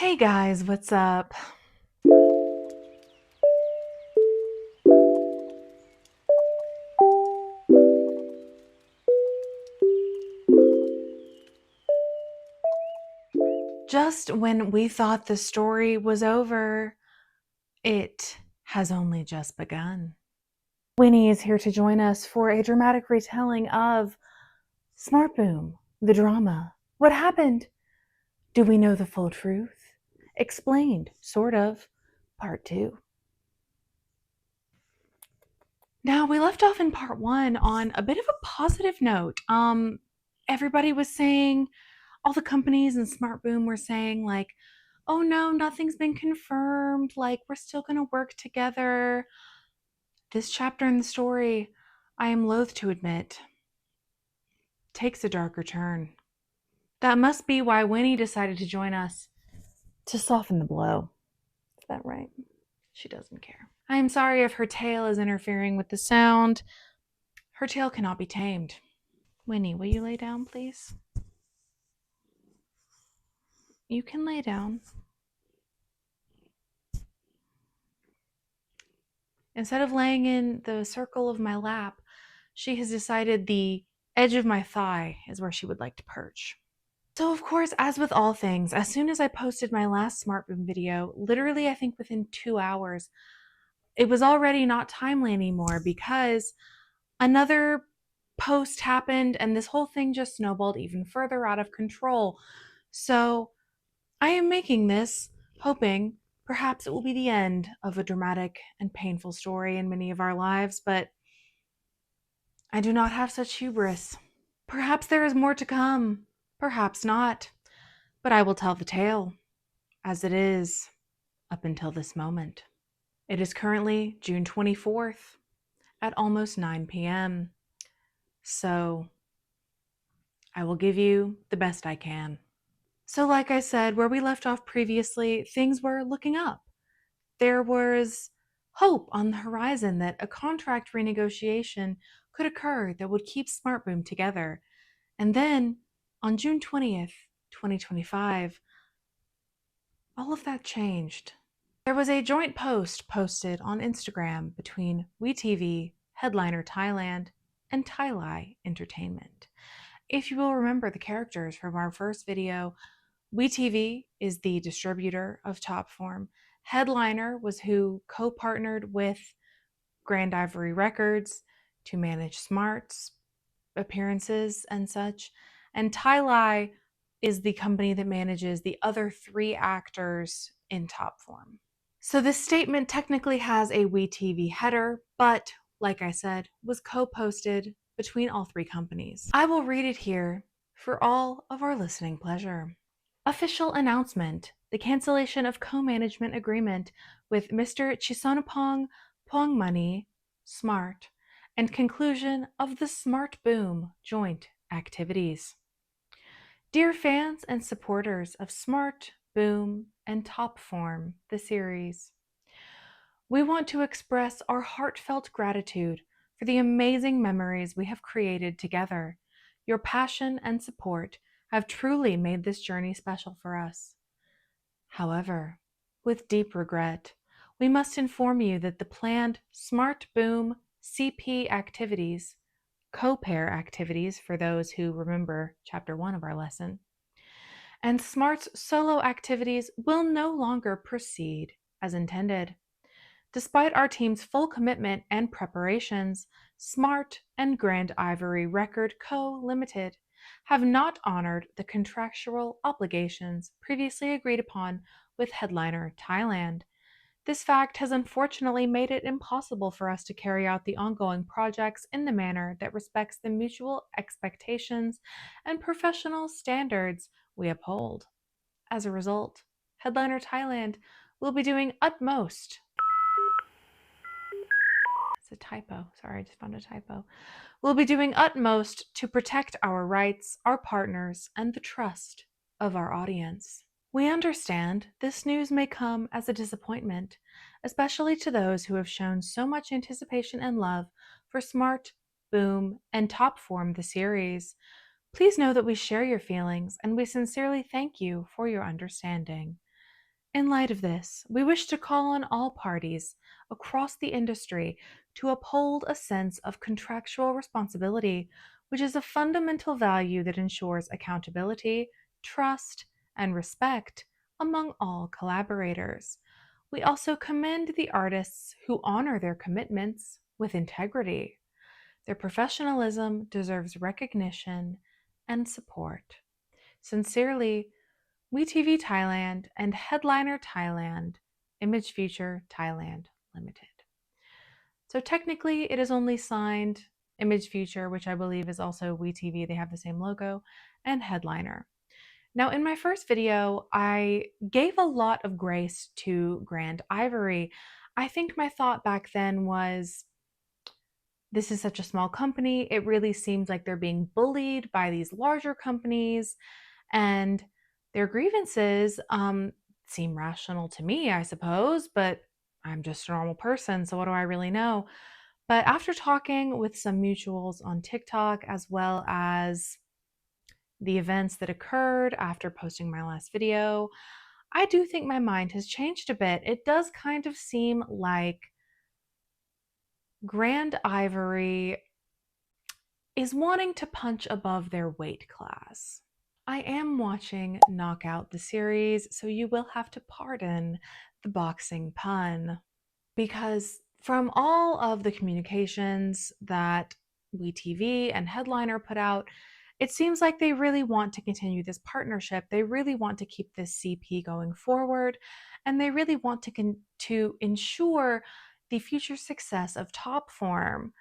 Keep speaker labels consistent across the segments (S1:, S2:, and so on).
S1: Hey guys, what's up? Just when we thought the story was over, it has only just begun. Winnie is here to join us for a dramatic retelling of SmartBoom, the drama. What happened? Do we know the full truth? Explained, sort of, part 2. Now, we left off in part 1 on a bit of a positive note. Everybody was saying, all the companies and SmartBoom were saying, like, oh no, nothing's been confirmed. Like, we're still going to work together. This chapter in the story, I am loath to admit, takes a darker turn. That must be why Winnie decided to join us, to soften the blow. Is that right? She doesn't care. I am sorry if her tail is interfering with the sound. Her tail cannot be tamed. Winnie, will you lay down, please? You can lay down. Instead of laying in the circle of my lap, she has decided the edge of my thigh is where she would like to perch. So of course, as with all things, as soon as I posted my last SmartBoom video, literally I think within 2 hours, it was already not timely anymore because another post happened and this whole thing just snowballed even further out of control. So I am making this hoping perhaps it will be the end of a dramatic and painful story in many of our lives, but I do not have such hubris. Perhaps there is more to come, perhaps not, but I will tell the tale, as it is, up until this moment. It is currently June 24th at almost 9 p.m., so I will give you the best I can. So like I said, where we left off previously, things were looking up. There was hope on the horizon that a contract renegotiation could occur that would keep SmartBoom together. And then on June 20th, 2025, all of that changed. There was a joint post posted on Instagram between WeTV, Headliner Thailand, and TaiLai Entertainment. If you will remember the characters from our first video, WeTV is the distributor of Topform. Headliner was who co-partnered with Grand Ivory Records to manage Smart's appearances and such. And TaiLai is the company that manages the other 3 actors in Topform. So this statement technically has a WeTV header, but like I said, was co-posted between all 3 companies. I will read it here for all of our listening pleasure. Official announcement: the cancellation of co-management agreement with Mr. Chisonapong Pongmoney Smart and conclusion of the SmartBoom joint activities. Dear fans and supporters of SmartBoom and Topform, the series, we want to express our heartfelt gratitude for the amazing memories we have created together. Your passion and support have truly made this journey special for us. However, with deep regret, we must inform you that the planned SmartBoom CP activities, co-pair activities for those who remember Chapter 1 of our lesson, and Smart's solo activities will no longer proceed as intended. Despite our team's full commitment and preparations, Smart and Grand Ivory Record Co. Limited have not honored the contractual obligations previously agreed upon with Headliner Thailand. This fact has unfortunately made it impossible for us to carry out the ongoing projects in the manner that respects the mutual expectations and professional standards we uphold. As a result, Headliner Thailand will be doing utmost. It's a typo. Sorry, I just found a typo. We'll be doing utmost to protect our rights, our partners, and the trust of our audience. We understand this news may come as a disappointment, especially to those who have shown so much anticipation and love for SmartBoom and Topform, the series. Please know that we share your feelings and we sincerely thank you for your understanding. In light of this, we wish to call on all parties across the industry to uphold a sense of contractual responsibility, which is a fundamental value that ensures accountability, trust, and respect among all collaborators. We also commend the artists who honor their commitments with integrity. Their professionalism deserves recognition and support. Sincerely, WeTV Thailand and Headliner Thailand, Image Future Thailand Limited. So technically, it is only signed Image Future, which I believe is also WeTV. They have the same logo, and Headliner. Now, in my first video, I gave a lot of grace to Grand Ivory. I think my thought back then was, this is such a small company. It really seems like they're being bullied by these larger companies, and their grievances seem rational to me, I suppose, but I'm just a normal person, so what do I really know? But after talking with some mutuals on TikTok, as well as the events that occurred after posting my last video, I do think my mind has changed a bit. It does kind of seem like Grand Ivory is wanting to punch above their weight class. I am watching Knockout the series, so you will have to pardon the boxing pun. Because from all of the communications that WeTV and Headliner put out, it seems like they really want to continue this partnership. They really want to keep this CP going forward, and they really want to ensure the future success of Top Form.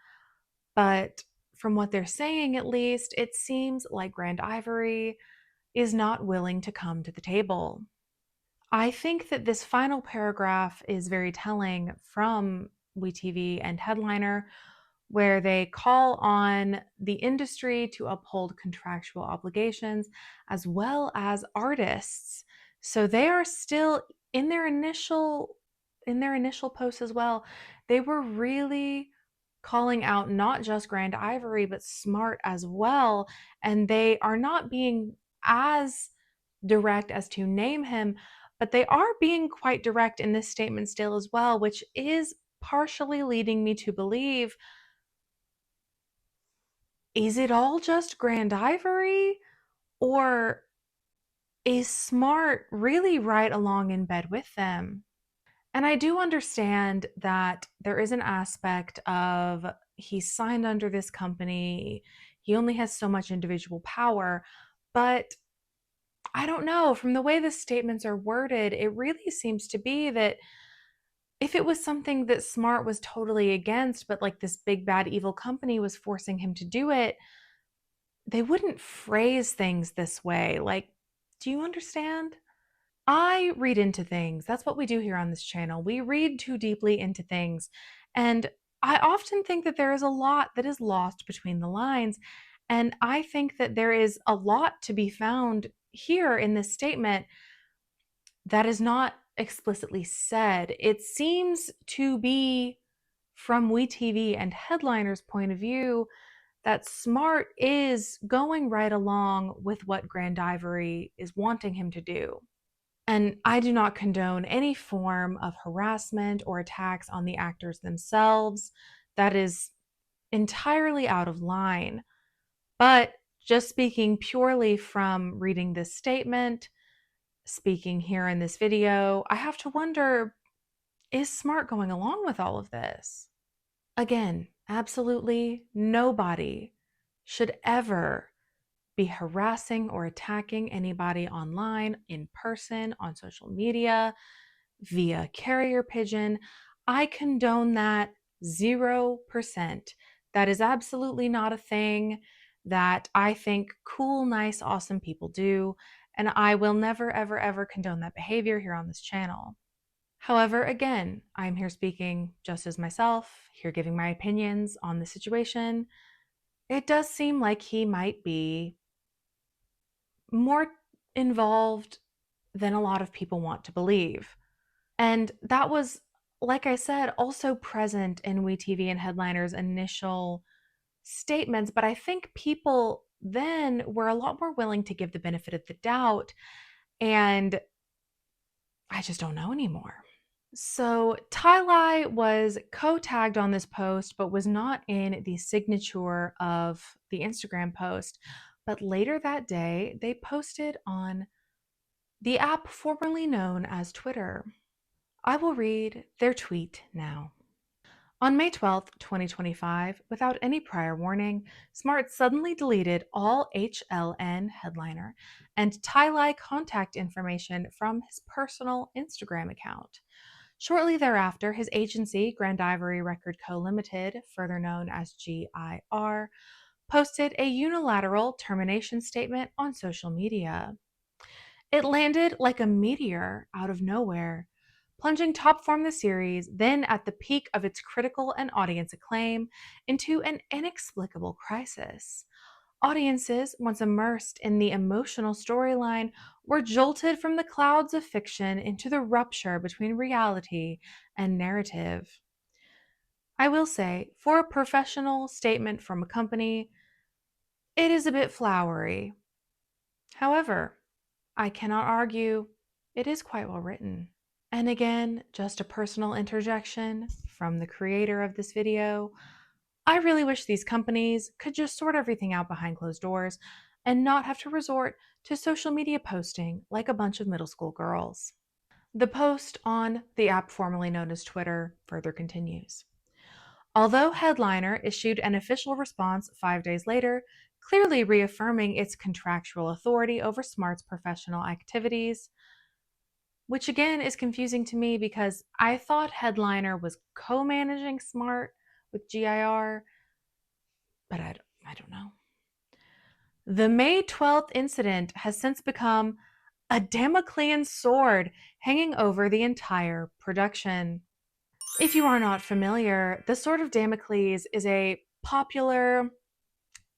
S1: But from what they're saying, at least, it seems like Grand Ivory is not willing to come to the table. I think that this final paragraph is very telling from WeTV and Headliner, where they call on the industry to uphold contractual obligations as well as artists. So they are still in their initial post as well. They were really calling out not just Grand Ivory but Smart as well, and they are not being as direct as to name him, but they are being quite direct in this statement still as well, which is partially leading me to believe, is it all just Grand Ivory? Or is Smart really right along in bed with them? And I do understand that there is an aspect of he's signed under this company, he only has so much individual power, but I don't know. From the way the statements are worded, it really seems to be that if it was something that Smart was totally against, but like this big bad evil company was forcing him to do it, they wouldn't phrase things this way. Like, do you understand? I read into things. That's what we do here on this channel. We read too deeply into things. And I often think that there is a lot that is lost between the lines. And I think that there is a lot to be found here in this statement that is not explicitly said. It seems to be, from WeTV and Headliner's point of view, that Smart is going right along with what Grand Ivory is wanting him to do. And I do not condone any form of harassment or attacks on the actors themselves. That is entirely out of line. But just speaking purely from reading this statement, speaking here in this video, I have to wonder, is Smart going along with all of this? Again, absolutely nobody should ever be harassing or attacking anybody online, in person, on social media, via carrier pigeon. I condone that 0%. That is absolutely not a thing that I think cool, nice, awesome people do. And I will never, ever, ever condone that behavior here on this channel. However, again, I'm here speaking just as myself, here giving my opinions on the situation. It does seem like he might be more involved than a lot of people want to believe. And that was, like I said, also present in WeTV and Headliner's initial statements, but I think people then were a lot more willing to give the benefit of the doubt and I just don't know anymore. So TaiLai was co-tagged on this post, but was not in the signature of the Instagram post. But later that day, they posted on the app formerly known as Twitter. I will read their tweet now. On May 12th, 2025, without any prior warning, Smart suddenly deleted all HLN headliner and TaiLai contact information from his personal Instagram account. Shortly thereafter, his agency, Grand Ivory Record Co. Limited, further known as GIR, posted a unilateral termination statement on social media. It landed like a meteor out of nowhere, plunging top form the series, then at the peak of its critical and audience acclaim, into an inexplicable crisis. Audiences, once immersed in the emotional storyline, were jolted from the clouds of fiction into the rupture between reality and narrative. I will say, for a professional statement from a company, it is a bit flowery. However, I cannot argue it is quite well written. And again, just a personal interjection from the creator of this video. I really wish these companies could just sort everything out behind closed doors and not have to resort to social media posting like a bunch of middle school girls. The post on the app formerly known as Twitter further continues. Although Headliner issued an official response 5 days later, clearly reaffirming its contractual authority over Smart's professional activities, which again is confusing to me because I thought Headliner was co-managing Smart with GIR, but I don't know. The May 12th incident has since become a Damoclean sword hanging over the entire production. If you are not familiar, the Sword of Damocles is a popular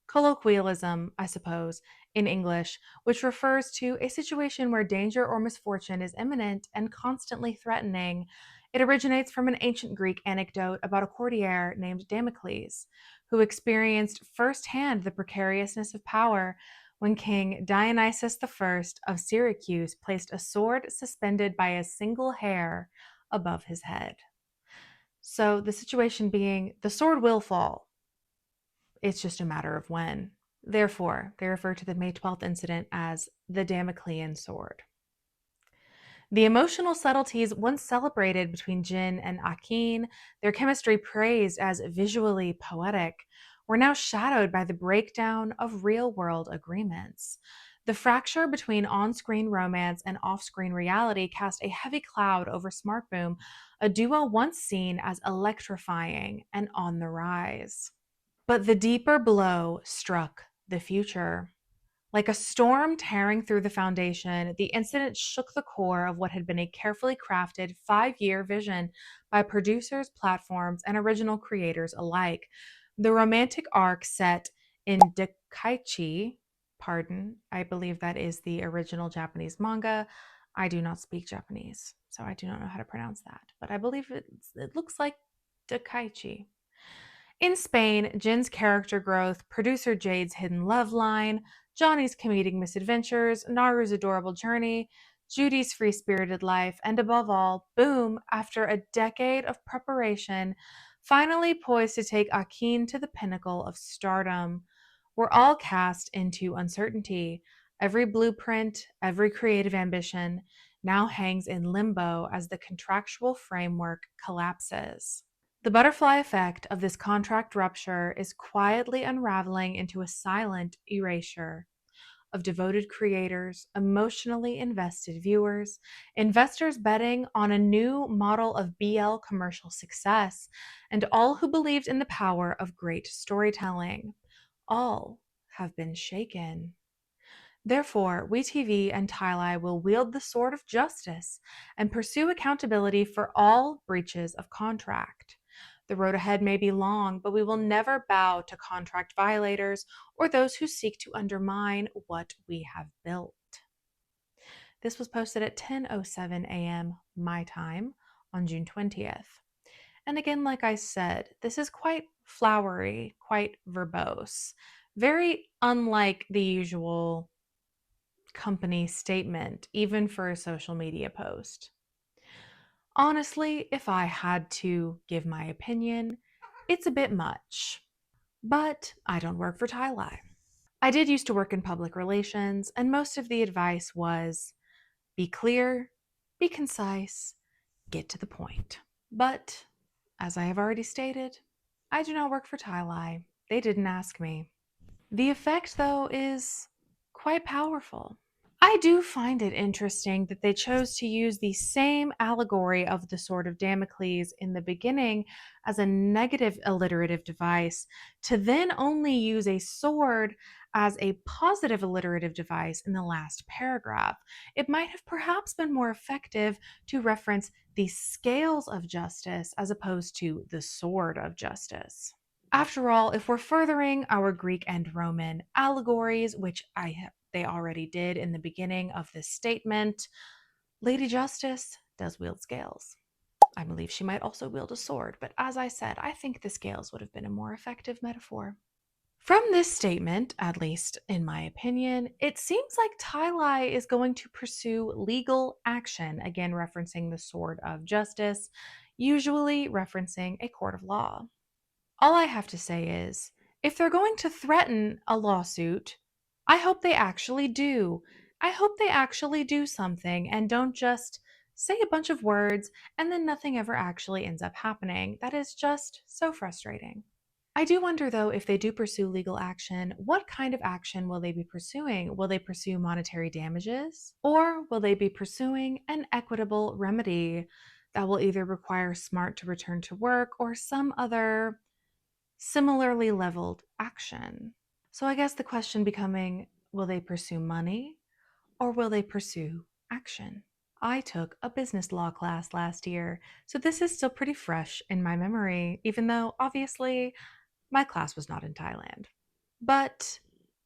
S1: colloquialism, I suppose, in English, which refers to a situation where danger or misfortune is imminent and constantly threatening. It originates from an ancient Greek anecdote about a courtier named Damocles, who experienced firsthand the precariousness of power when King Dionysius I of Syracuse placed a sword suspended by a single hair above his head. So the situation being, the sword will fall. It's just a matter of when. Therefore, they refer to the May 12th incident as the Damoclean sword. The emotional subtleties once celebrated between Jin and Akin, their chemistry praised as visually poetic, were now shadowed by the breakdown of real-world agreements. The fracture between on-screen romance and off-screen reality cast a heavy cloud over SmartBoom, a duo once seen as electrifying and on the rise. But the deeper blow struck the future. Like a storm tearing through the foundation, the incident shook the core of what had been a carefully crafted 5-year vision by producers, platforms, and original creators alike. The romantic arc set in Dakaichi, pardon, I believe that is the original Japanese manga. I do not speak Japanese, so I do not know how to pronounce that, but I believe it looks like Dakaichi. In Spain, Jin's character growth, producer Jade's hidden love line, Johnny's comedic misadventures, Naru's adorable journey, Judy's free spirited life, and above all, Boom, after a decade of preparation, finally poised to take Akin to the pinnacle of stardom, were all cast into uncertainty. Every blueprint, every creative ambition now hangs in limbo as the contractual framework collapses. The butterfly effect of this contract rupture is quietly unraveling into a silent erasure of devoted creators, emotionally invested viewers, investors betting on a new model of BL commercial success, and all who believed in the power of great storytelling. All have been shaken. Therefore, WeTV and TaiLai will wield the sword of justice and pursue accountability for all breaches of contract. The road ahead may be long, but we will never bow to contract violators or those who seek to undermine what we have built. This was posted at 10:07 a.m. my time on June 20th. And again, like I said, this is quite flowery, quite verbose, very unlike the usual company statement, even for a social media post. Honestly, if I had to give my opinion, it's a bit much. But I don't work for TaiLai. I did used to work in public relations, and most of the advice was be clear, be concise, get to the point. But as I have already stated, I do not work for TaiLai. They didn't ask me. The effect, though, is quite powerful. I do find it interesting that they chose to use the same allegory of the Sword of Damocles in the beginning as a negative alliterative device to then only use a sword as a positive alliterative device in the last paragraph. It might have perhaps been more effective to reference the scales of justice as opposed to the sword of justice. After all, if we're furthering our Greek and Roman allegories, which they already did in the beginning of this statement, Lady Justice does wield scales. I believe she might also wield a sword, but as I said, I think the scales would have been a more effective metaphor. From this statement, at least in my opinion, it seems like TaiLai is going to pursue legal action, again referencing the sword of justice, usually referencing a court of law. All I have to say is, if they're going to threaten a lawsuit, I hope they actually do. I hope they actually do something and don't just say a bunch of words and then nothing ever actually ends up happening. That is just so frustrating. I do wonder, though, if they do pursue legal action, what kind of action will they be pursuing? Will they pursue monetary damages? Or will they be pursuing an equitable remedy that will either require Smart to return to work or some other similarly leveled action? So I guess the question becoming, will they pursue money or will they pursue action? I took a business law class last year, so this is still pretty fresh in my memory, even though obviously my class was not in Thailand. But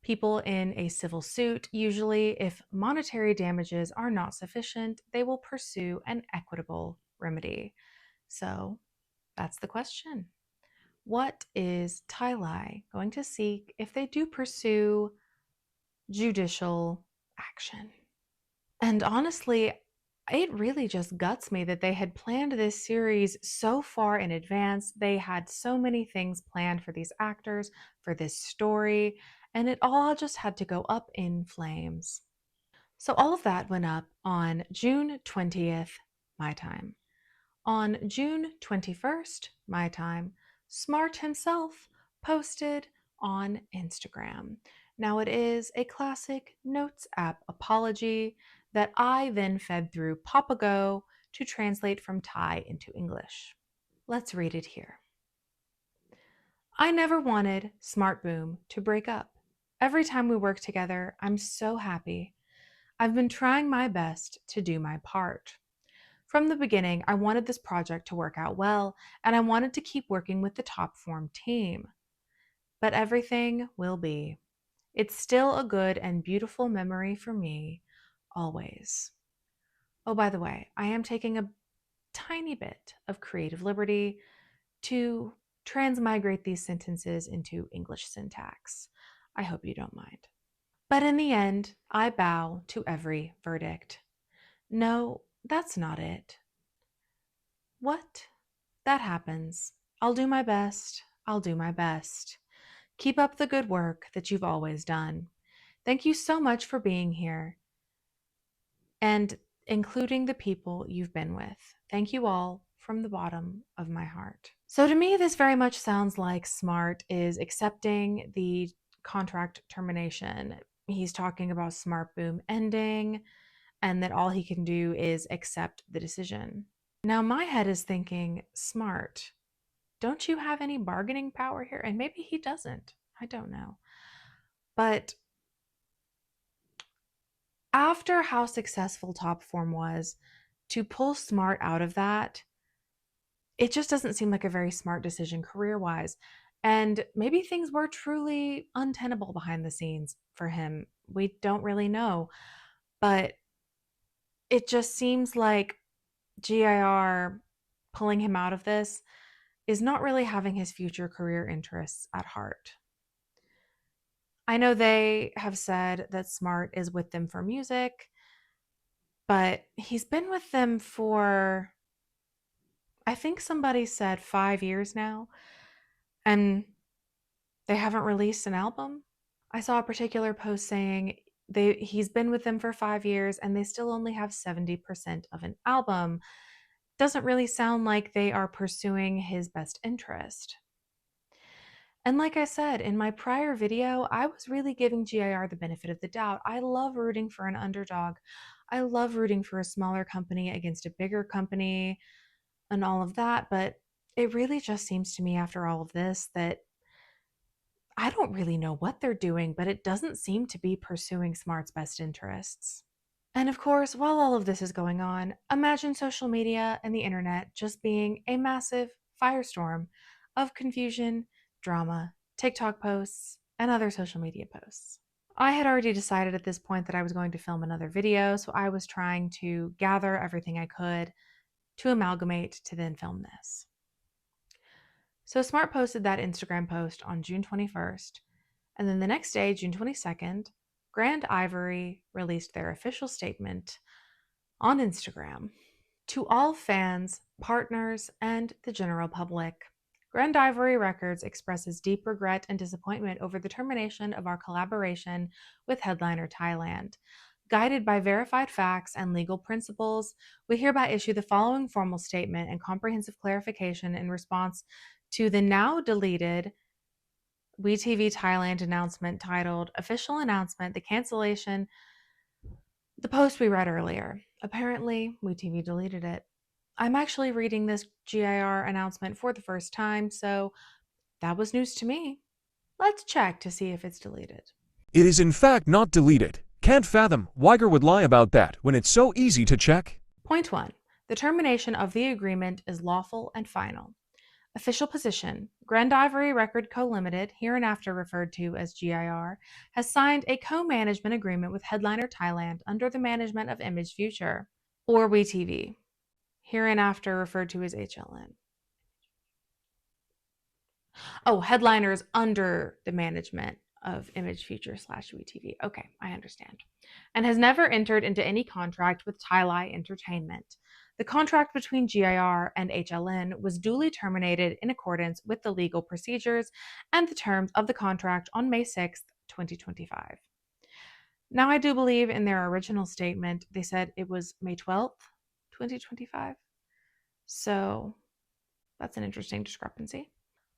S1: people in a civil suit, usually, if monetary damages are not sufficient, they will pursue an equitable remedy. So that's the question. What is TaiLai going to seek if they do pursue judicial action? And honestly, it really just guts me that they had planned this series so far in advance. They had so many things planned for these actors, for this story, and it all just had to go up in flames. So all of that went up on June 20th, my time. On June 21st, my time, Smart himself posted on Instagram. Now, it is a classic Notes app apology that I then fed through Papago to translate from Thai into English. Let's read it here. I never wanted SmartBoom to break up. Every time we work together, I'm so happy. I've been trying my best to do my part. From the beginning, I wanted this project to work out well, and I wanted to keep working with the top form team. But everything will be. It's still a good and beautiful memory for me, always. Oh, by the way, I am taking a tiny bit of creative liberty to transmigrate these sentences into English syntax. I hope you don't mind. But in the end, I bow to every verdict. No, that's not it. What? That happens. I'll do my best. I'll do my best. Keep up the good work that you've always done. Thank you so much for being here and including the people you've been with. Thank you all from the bottom of my heart. So, to me, this very much sounds like Smart is accepting the contract termination. He's talking about SmartBoom ending and that all he can do is accept the decision. Now, my head is thinking, Smart, don't you have any bargaining power here? And maybe he doesn't. I don't know. But after how successful Top Form was, to pull Smart out of that, it just doesn't seem like a very smart decision career wise. And maybe things were truly untenable behind the scenes for him. We don't really know. But it just seems like GIR pulling him out of this is not really having his future career interests at heart. I know they have said that Smart is with them for music, but he's been with them for I think somebody said 5 years now, and they haven't released an album. I saw a particular post saying he's been with them for 5 years and they still only have 70% of an album. Doesn't really sound like they are pursuing his best interest. And like I said in my prior video, I was really giving GIR the benefit of the doubt. I love rooting for an underdog. I love rooting for a smaller company against a bigger company and all of that, but it really just seems to me after all of this that I don't really know what they're doing, but it doesn't seem to be pursuing Smart's best interests. And of course, while all of this is going on, imagine social media and the internet just being a massive firestorm of confusion, drama, TikTok posts, and other social media posts. I had already decided at this point that I was going to film another video, so I was trying to gather everything I could to amalgamate to then film this. So Smart posted that Instagram post on June 21st, and then the next day, June 22nd, Grand Ivory released their official statement on Instagram. To all fans, partners, and the general public, Grand Ivory Records expresses deep regret and disappointment over the termination of our collaboration with headliner TaiLai. Guided by verified facts and legal principles, we hereby issue the following formal statement and comprehensive clarification in response to the now deleted WeTV Thailand announcement titled Official Announcement, the cancellation, the post we read earlier. Apparently, WeTV deleted it. I'm actually reading this GIR announcement for the first time, so that was news to me. Let's check to see if it's deleted.
S2: It is in fact not deleted. Can't fathom Weiger would lie about that when it's so easy to check.
S1: Point 1. The termination of the agreement is lawful and final. Official position. Grand Ivory Record Co. Limited, hereinafter referred to as GIR, has signed a co-management agreement with headliner TaiLai under the management of Image Future, or WeTV, hereinafter referred to as HLN. Oh, headliners under the management of Image Future / WeTV. Okay, I understand. And has never entered into any contract with TaiLai Entertainment. The contract between GIR and HLN was duly terminated in accordance with the legal procedures and the terms of the contract on May 6, 2025. Now, I do believe in their original statement, they said it was May 12th, 2025. So that's an interesting discrepancy.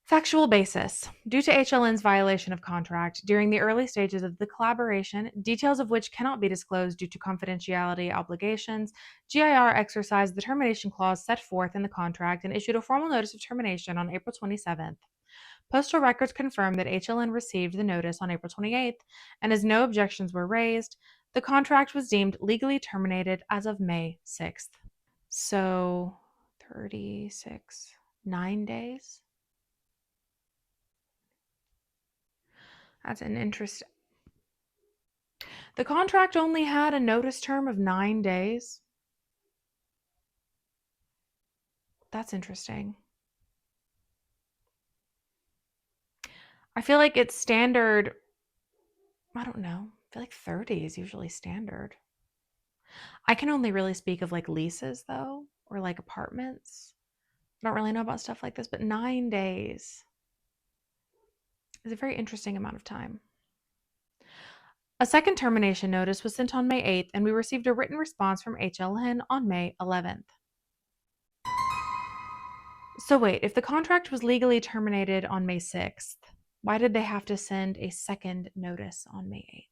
S1: Factual basis. Due to HLN's violation of contract during the early stages of the collaboration, details of which cannot be disclosed due to confidentiality obligations, GIR exercised the termination clause set forth in the contract and issued a formal notice of termination on April 27th. Postal records confirm that HLN received the notice on April 28th, and as no objections were raised, the contract was deemed legally terminated as of May 6th. So, 9 days? That's an interesting. The contract only had a notice term of 9 days. That's interesting. I feel like it's standard. I don't know. I feel like 30 is usually standard. I can only really speak of like leases though, or like apartments. I don't really know about stuff like this, but 9 days is a very interesting amount of time. A second termination notice was sent on May 8th, and we received a written response from HLN on May 11th. So wait, if the contract was legally terminated on May 6th, why did they have to send a second notice on May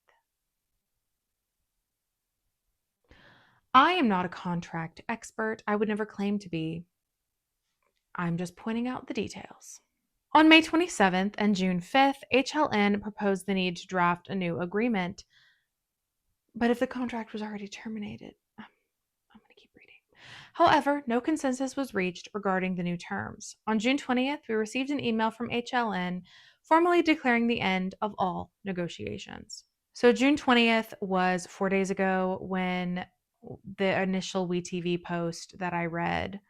S1: 8th? I am not a contract expert. I would never claim to be. I'm just pointing out the details. On May 27th and June 5th, HLN proposed the need to draft a new agreement. But if the contract was already terminated, I'm going to keep reading. However, no consensus was reached regarding the new terms. On June 20th, we received an email from HLN formally declaring the end of all negotiations. So June 20th was 4 days ago when the initial WeTV post that I read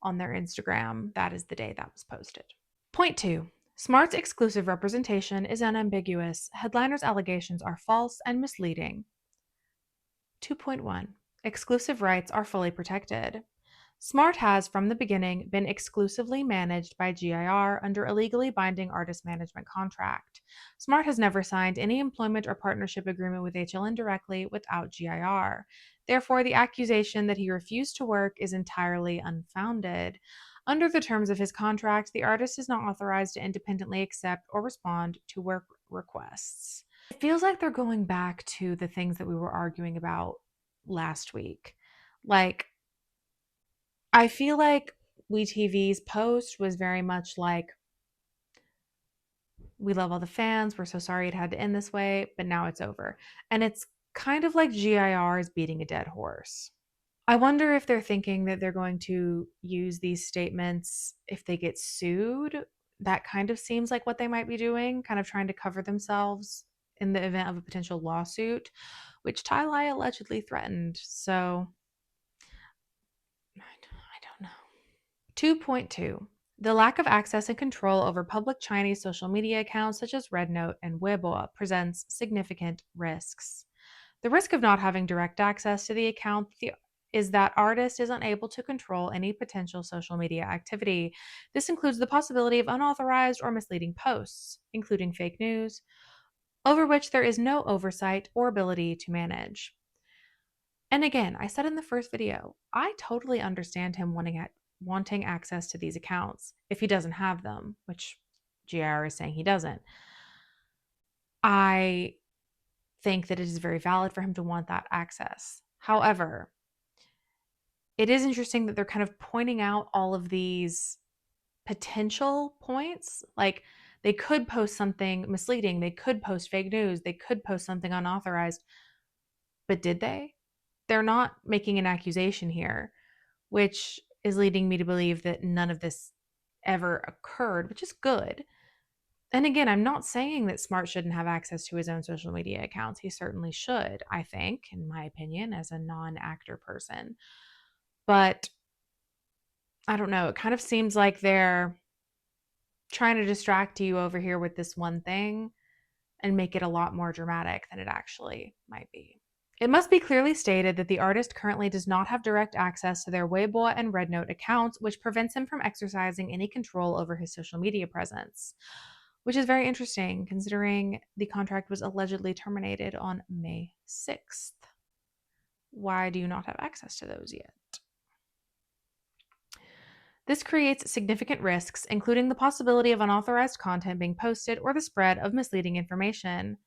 S1: on their Instagram, that is the day that was posted. Point 2. Smart's exclusive representation is unambiguous. Headliner's allegations are false and misleading. 2.1. Exclusive rights are fully protected. Smart has, from the beginning, been exclusively managed by GIR under a legally binding artist management contract. Smart has never signed any employment or partnership agreement with HLN directly without GIR. Therefore, the accusation that he refused to work is entirely unfounded. Under the terms of his contract, the artist is not authorized to independently accept or respond to work requests. It feels like they're going back to the things that we were arguing about last week. Like, I feel like WeTV's post was very much like, we love all the fans. We're so sorry it had to end this way, but now it's over. And it's kind of like GIR is beating a dead horse. I wonder if they're thinking that they're going to use these statements if they get sued. That kind of seems like what they might be doing, kind of trying to cover themselves in the event of a potential lawsuit, which TaiLai allegedly threatened. So I don't know. 2.2. The lack of access and control over public Chinese social media accounts such as RedNote and Weibo presents significant risks. The risk of not having direct access to the account is that artist is unable to control any potential social media activity. This includes the possibility of unauthorized or misleading posts, including fake news, over which there is no oversight or ability to manage. And again, I said in the first video, I totally understand him wanting access to these accounts if he doesn't have them, which GR is saying he doesn't. I think that it is very valid for him to want that access. However, it is interesting that they're kind of pointing out all of these potential points. Like, they could post something misleading, they could post fake news, they could post something unauthorized. But did they? They're not making an accusation here, which is leading me to believe that none of this ever occurred, which is good. And again, I'm not saying that Smart shouldn't have access to his own social media accounts. He certainly should, I think, in my opinion, as a non actor person. But I don't know. It kind of seems like they're trying to distract you over here with this one thing and make it a lot more dramatic than it actually might be. It must be clearly stated that the artist currently does not have direct access to their Weibo and RedNote accounts, which prevents him from exercising any control over his social media presence, which is very interesting considering the contract was allegedly terminated on May 6th. Why do you not have access to those yet? This creates significant risks, including the possibility of unauthorized content being posted or the spread of misleading information,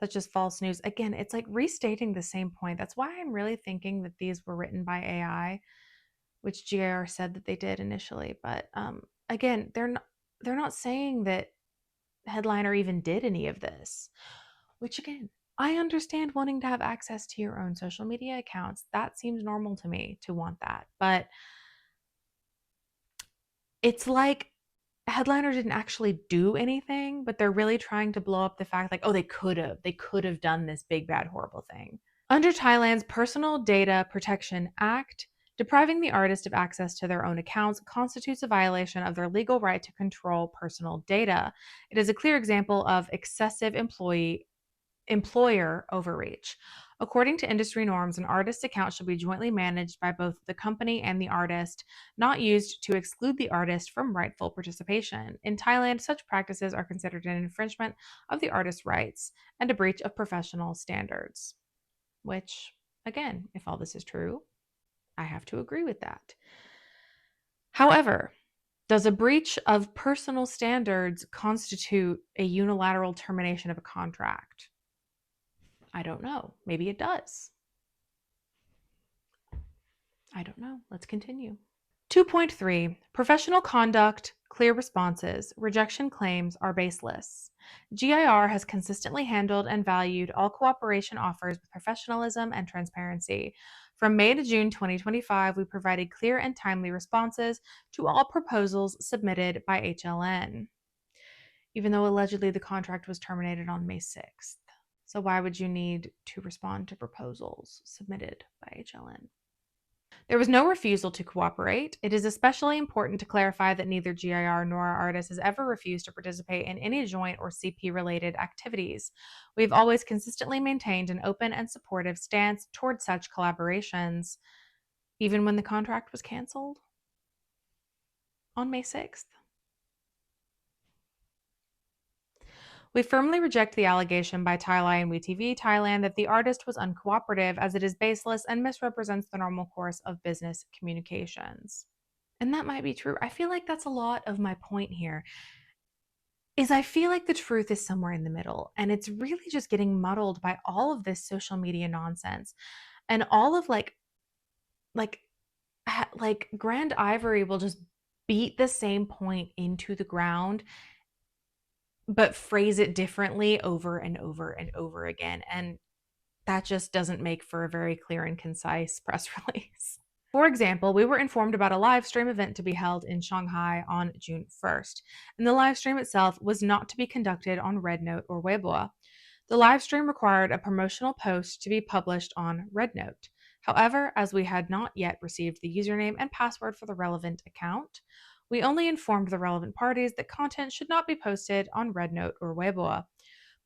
S1: such as false news. Again, it's like restating the same point. That's why I'm really thinking that these were written by AI, which GIR said that they did initially. But again, they're not saying that Headliner even did any of this, which again, I understand wanting to have access to your own social media accounts. That seems normal to me to want that. But it's like Headliner didn't actually do anything, but they're really trying to blow up the fact like, oh, they could have done this big, bad, horrible thing. Under Thailand's Personal Data Protection Act, depriving the artist of access to their own accounts constitutes a violation of their legal right to control personal data. It is a clear example of excessive employer overreach. According to industry norms, an artist's account should be jointly managed by both the company and the artist, not used to exclude the artist from rightful participation. In Thailand, such practices are considered an infringement of the artist's rights and a breach of professional standards. Which, again, if all this is true, I have to agree with that. However, does a breach of personal standards constitute a unilateral termination of a contract? I don't know. Maybe it does. I don't know. Let's continue. 2.3. Professional conduct, clear responses, rejection claims are baseless. GIR has consistently handled and valued all cooperation offers with professionalism and transparency. From May to June 2025, we provided clear and timely responses to all proposals submitted by HLN, even though allegedly the contract was terminated on May 6th. So why would you need to respond to proposals submitted by HLN? There was no refusal to cooperate. It is especially important to clarify that neither GIR nor our artist has ever refused to participate in any joint or CP-related activities. We've always consistently maintained an open and supportive stance toward such collaborations, even when the contract was canceled on May 6th. We firmly reject the allegation by TaiLai and WeTV Thailand that the artist was uncooperative, as it is baseless and misrepresents the normal course of business communications. And that might be true. I feel like that's a lot of my point here. Is I feel like the truth is somewhere in the middle, and it's really just getting muddled by all of this social media nonsense and all of like like Grand Ivory will just beat the same point into the ground but phrase it differently over and over and over again, and that just doesn't make for a very clear and concise press release. For example, we were informed about a live stream event to be held in Shanghai on June 1st, and the live stream itself was not to be conducted on Rednote or Weibo. The live stream required a promotional post to be published on Rednote. However, as we had not yet received the username and password for the relevant account, we only informed the relevant parties that content should not be posted on Rednote or Weibo.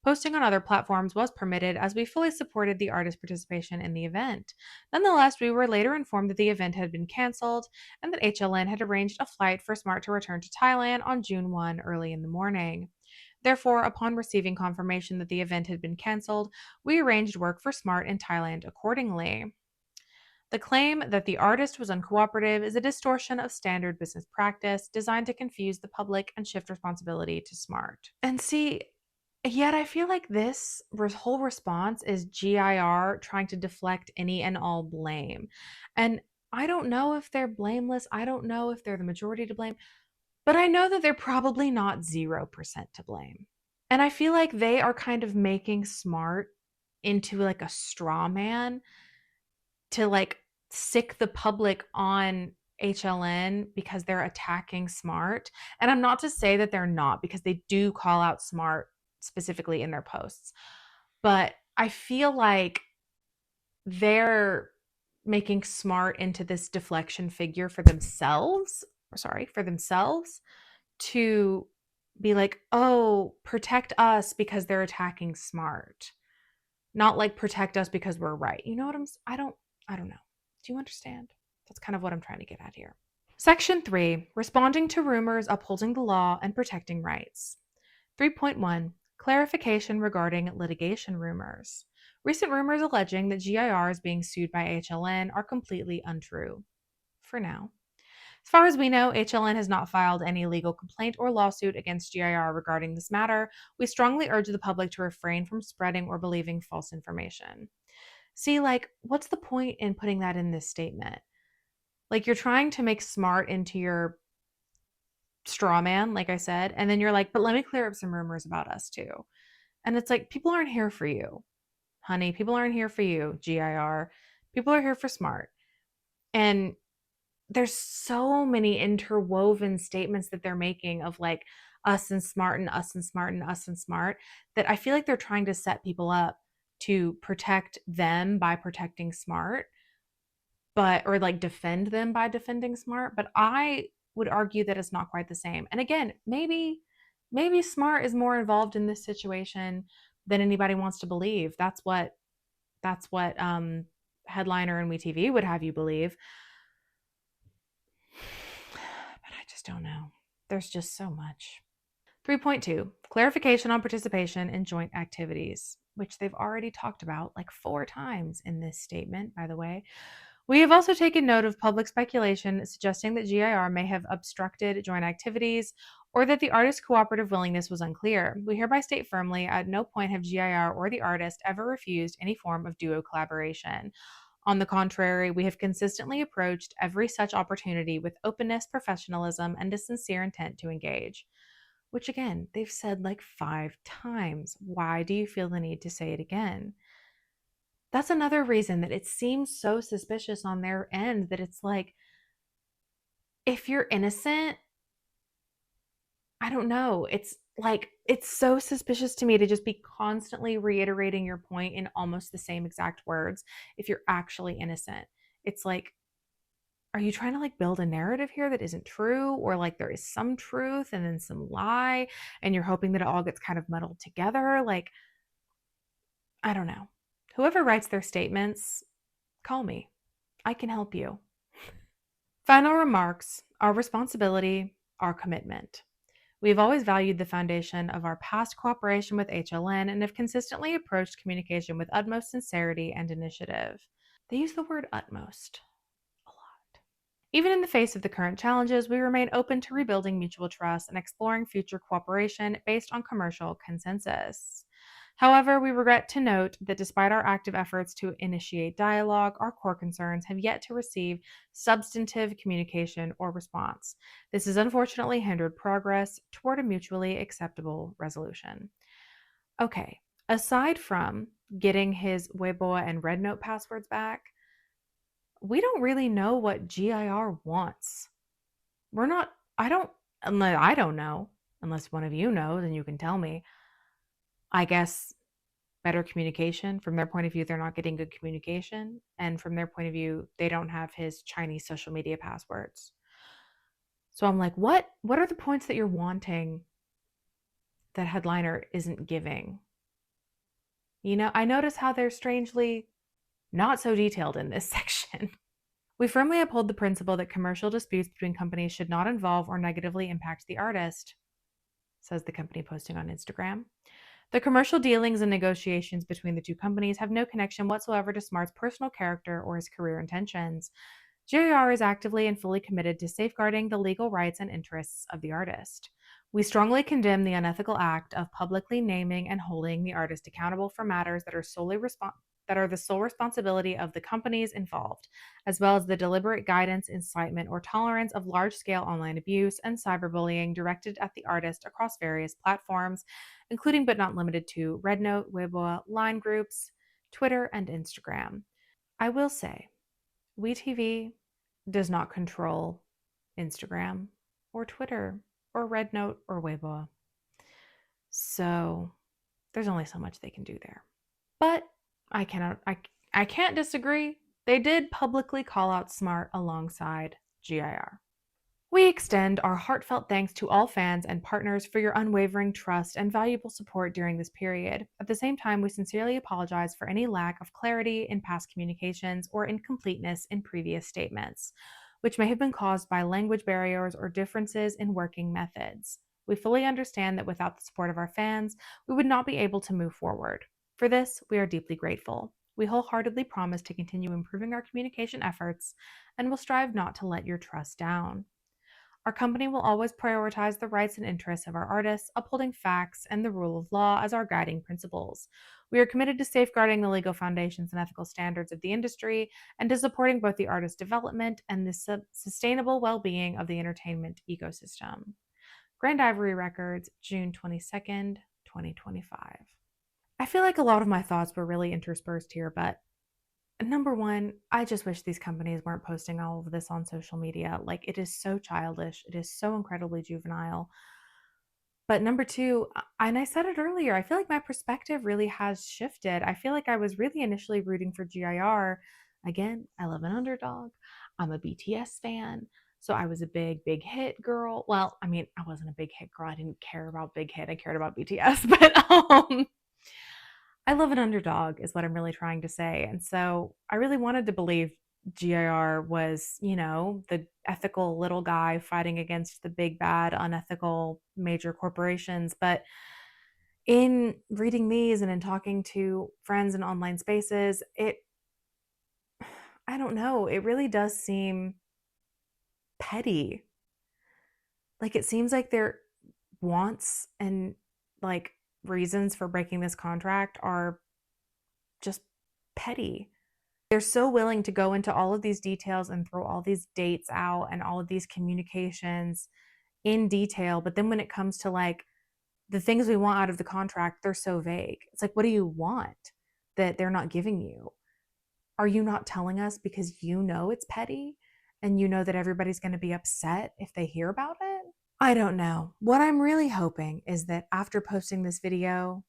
S1: Posting on other platforms was permitted as we fully supported the artist's participation in the event. Nonetheless, we were later informed that the event had been canceled and that HLN had arranged a flight for Smart to return to Thailand on June 1 early in the morning. Therefore, upon receiving confirmation that the event had been canceled, we arranged work for Smart in Thailand accordingly. The claim that the artist was uncooperative is a distortion of standard business practice designed to confuse the public and shift responsibility to Smart. And see, yet I feel like this whole response is GIR trying to deflect any and all blame. And I don't know if they're blameless. I don't know if they're the majority to blame, but I know that they're probably not 0% to blame. And I feel like they are kind of making Smart into like a straw man to like sick the public on HLN because they're attacking Smart. And I'm not to say that they're not, because they do call out Smart specifically in their posts. But I feel like they're making Smart into this deflection figure for themselves, to be like, oh, protect us because they're attacking Smart. Not like protect us because we're right. You know what I don't know. Do you understand? That's kind of what I'm trying to get at here. Section 3, responding to rumors, upholding the law, and protecting rights. 3.1, clarification regarding litigation rumors. Recent rumors alleging that GIR is being sued by HLN are completely untrue. For now. As far as we know, HLN has not filed any legal complaint or lawsuit against GIR regarding this matter. We strongly urge the public to refrain from spreading or believing false information. See, like, what's the point in putting that in this statement? Like, you're trying to make Smart into your straw man, like I said, and then you're like, but let me clear up some rumors about us too. And it's like, people aren't here for you, honey. People aren't here for you, GIR. People are here for Smart. And there's so many interwoven statements that they're making of like us and Smart and us and Smart and us and Smart, that I feel like they're trying to set people up to protect them by protecting Smart, or like defend them by defending Smart. But I would argue that it's not quite the same. And again, maybe Smart is more involved in this situation than anybody wants to believe. That's what Headliner and WeTV would have you believe. But I just don't know. There's just so much. 3.2, clarification on participation in joint activities, which they've already talked about like 4 times in this statement, by the way. We have also taken note of public speculation suggesting that GIR may have obstructed joint activities or that the artist's cooperative willingness was unclear. We hereby state firmly, at no point have GIR or the artist ever refused any form of duo collaboration. On the contrary, we have consistently approached every such opportunity with openness, professionalism, and a sincere intent to engage. Which again, they've said like 5 times. Why do you feel the need to say it again? That's another reason that it seems so suspicious on their end, that it's like, if you're innocent, I don't know. It's like, it's so suspicious to me to just be constantly reiterating your point in almost the same exact words if you're actually innocent. It's like, are you trying to like build a narrative here that isn't true, or like there is some truth and then some lie and you're hoping that it all gets kind of muddled together? Like, I don't know. Whoever writes their statements, call me. I can help you. Final remarks: our responsibility, our commitment. We've always valued the foundation of our past cooperation with HLN and have consistently approached communication with utmost sincerity and initiative. They use the word utmost a lot. Even in the face of the current challenges, we remain open to rebuilding mutual trust and exploring future cooperation based on commercial consensus. However, we regret to note that despite our active efforts to initiate dialogue, our core concerns have yet to receive substantive communication or response. This has unfortunately hindered progress toward a mutually acceptable resolution. Okay, aside from getting his Weibo and RedNote passwords back, we don't really know what GIR wants. We're not, I don't know, unless one of you knows and you can tell me. I guess better communication. From their point of view, they're not getting good communication. And from their point of view, they don't have his Chinese social media passwords. So I'm like, what are the points that you're wanting that headliner isn't giving? I notice how they're strangely not so detailed in this section. We firmly uphold the principle that commercial disputes between companies should not involve or negatively impact the artist, says the company posting on Instagram. The commercial dealings and negotiations between the two companies have no connection whatsoever to Smart's personal character or his career intentions. JR is actively and fully committed to safeguarding the legal rights and interests of the artist. We strongly condemn the unethical act of publicly naming and holding the artist accountable for matters that are the sole responsibility of the companies involved, as well as the deliberate guidance, incitement, or tolerance of large-scale online abuse and cyberbullying directed at the artist across various platforms, including but not limited to RedNote, Weibo, Line groups, Twitter, and Instagram. I will say, WeTV does not control Instagram or Twitter or RedNote or Weibo. So there's only so much they can do there. But I can't disagree. They did publicly call out Smart alongside GIR. We extend our heartfelt thanks to all fans and partners for your unwavering trust and valuable support during this period. At the same time, we sincerely apologize for any lack of clarity in past communications or incompleteness in previous statements, which may have been caused by language barriers or differences in working methods. We fully understand that without the support of our fans, we would not be able to move forward. For this, we are deeply grateful. We wholeheartedly promise to continue improving our communication efforts and will strive not to let your trust down. Our company will always prioritize the rights and interests of our artists, upholding facts and the rule of law as our guiding principles. We are committed to safeguarding the legal foundations and ethical standards of the industry and to supporting both the artist development and the sustainable well-being of the entertainment ecosystem. Grand Ivory Records, June 22nd, 2025. I feel like a lot of my thoughts were really interspersed here, but number one, I just wish these companies weren't posting all of this on social media. Like, it is so childish. It is so incredibly juvenile. But number two, and I said it earlier, I feel like my perspective really has shifted. I feel like I was really initially rooting for GIR. Again, I love an underdog. I'm a BTS fan. So I was a big hit girl. Well, I mean, I wasn't a big hit girl. I didn't care about big hit. I cared about BTS. But I love an underdog, is what I'm really trying to say. And so I really wanted to believe GIR was, the ethical little guy fighting against the big, bad, unethical major corporations. But in reading these and in talking to friends in online spaces, I don't know, it really does seem petty. Like, it seems like their wants and like reasons for breaking this contract are just petty. They're so willing to go into all of these details and throw all these dates out and all of these communications in detail. But then when it comes to like the things we want out of the contract, they're so vague. It's like, what do you want that they're not giving you? Are you not telling us because you know it's petty and you know that everybody's going to be upset if they hear about it? I don't know. What I'm really hoping is that after posting this video,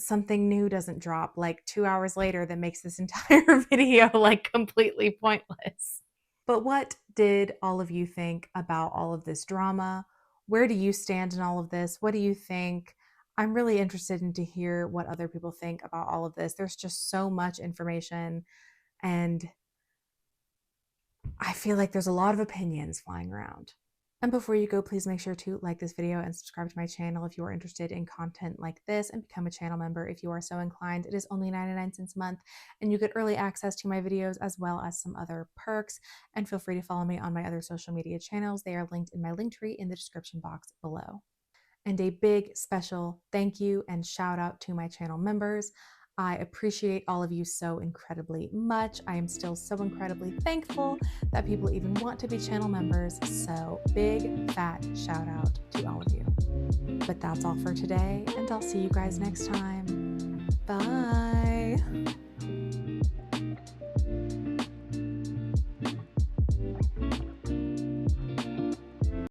S1: something new doesn't drop like 2 hours later that makes this entire video like completely pointless. But what did all of you think about all of this drama? Where do you stand in all of this? What do you think? I'm really interested in to hear what other people think about all of this. There's just so much information, and I feel like there's a lot of opinions flying around. And before you go, please make sure to like this video and subscribe to my channel if you are interested in content like this, and become a channel member if you are so inclined. It is only 99 cents a month, and you get early access to my videos as well as some other perks. And feel free to follow me on my other social media channels. They are linked in my link tree in the description box below. And a big special thank you and shout out to my channel members. I appreciate all of you so incredibly much. I am still so incredibly thankful that people even want to be channel members. So big fat shout out to all of you. But that's all for today, and I'll see you guys next time. Bye.